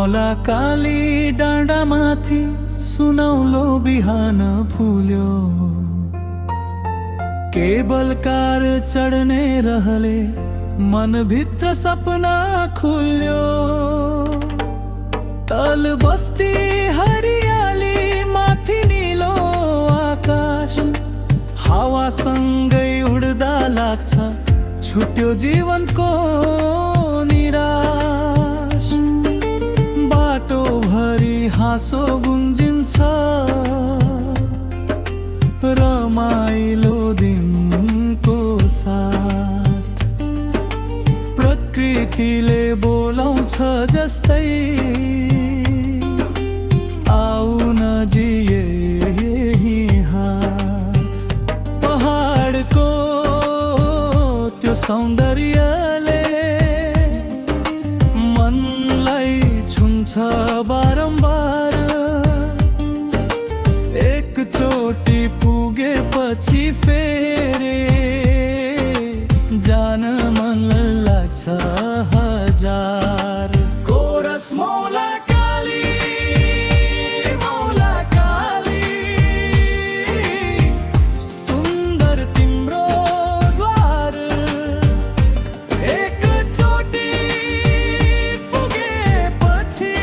मौला काली डाँडामाथि सुनौलो बिहान फुल्यो। केबल कार चढ्ने रहले मनभित्र सपना खुल्यो। तल बस्ती हरियाली माथि नीलो आकाश, हावासँगै उड्दा लाग्छ छुट्यो जीवनको निराश। बाटो भरि हाँसो गुन्जिन्छ, रमाइलो दिनको साथ। प्रकृतिले बोलाउँछ जस्तै, आउ नजिए यही हात। पहाडको त्यो सौन्दर्यले मनलाई छुन्छ बारम्बार। एकचोटि पुगेपछि फेरि जान मन लाग्छ हजार। कोरस मौला काली, मौला काली, सुन्दर तिम्रो द्वार। एकचोटि पुगेपछि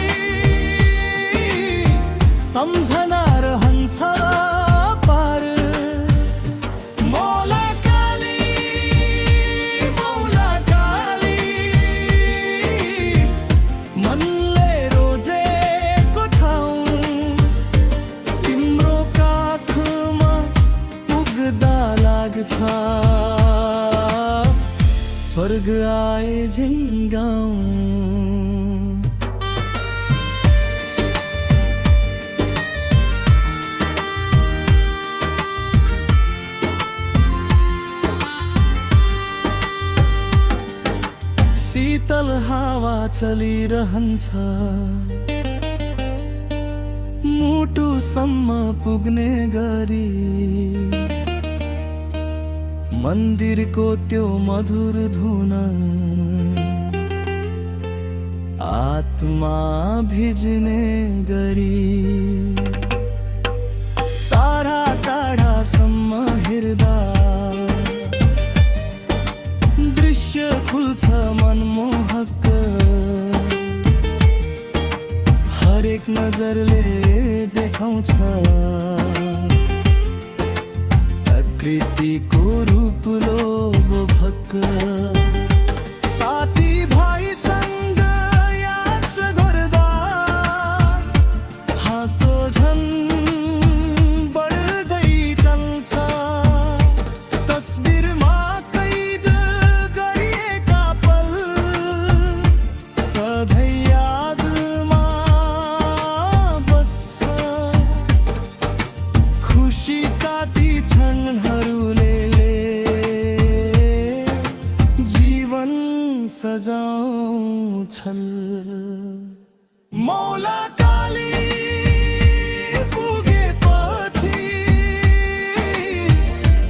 सम्झना रहन्छ पार। मौला काली, मौला काली, मनले रोजेको ठाउँ तिम्रो काखमा पुग्दा लाग्छ स्वर्ग आए झै गाउँ। शीतल हावा चलिरहन्छ, मुटुसम्म पुग्ने गरी। मन्दिरको त्यो मधुर धुन आत्मा भिज्ने गरी। टाढा टाढासम्म हेर्दा दृश्य खुल्छ मनमोहक। हरेक नजरले देखाउँछ प्रकृतिको रूप लोभक। साथी भाइसँग यात्रा गर्दा हाँसो झन् बढ्दै जान्छ। तस्बिरमा कैद गरिएका पल सधैँ यादमा बस्छ। खुसीका ती क्षणहरूले जीवन सजाउँछन्। मौला काली पुगेपछि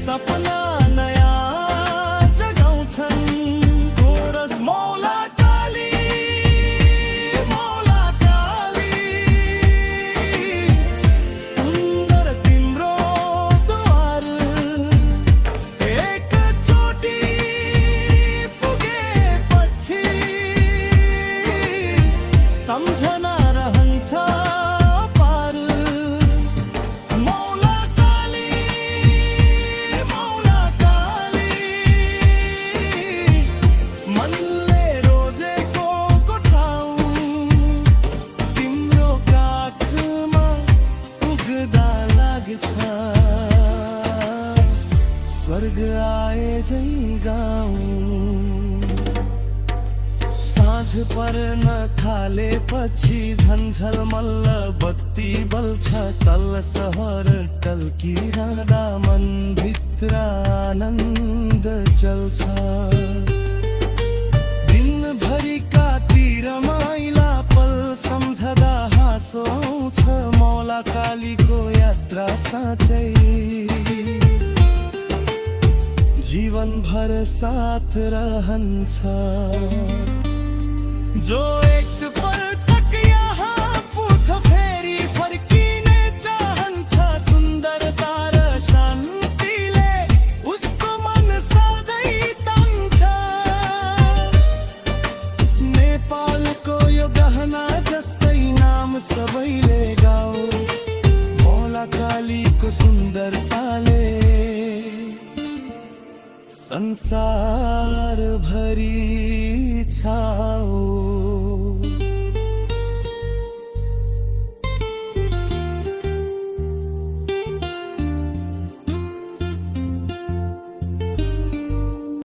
सपना नयाँ जगाउँछन्। कोरस मौला काली, मौला काली, सुन्दर तिम्रो द्वार। एकचोटि पुगेपछि सम्झना रहन्छ पार। मौला काली, मौला काली, मनले रोजेको ठाउँ तिम्रो काखमा पुग्दा लाग्छ स्वर्ग आए झै गाउँ। साँझ पर्न थालेपछि झन्झल मल्ल बत्ती बल्छ। तल सहर टल्किरहँदा मनभित्र आनन्द चल्छ। दिनभरिका ती रमाइला पल सम्झदा हाँसो आउँछ। मौला कालीको यात्रा साँच्चै जीवन भर साथ रहन्छ। जो एक पल तक याद फेरी फर्किने चाहन्छ सुन्दरता र शान्तिले उसको मन सधैँ तान्छ। नेपालको यो गहना जस्तै नाम सबैले गाओस्, मौला कालीको सुन्दरताले संसार भरि छाओ।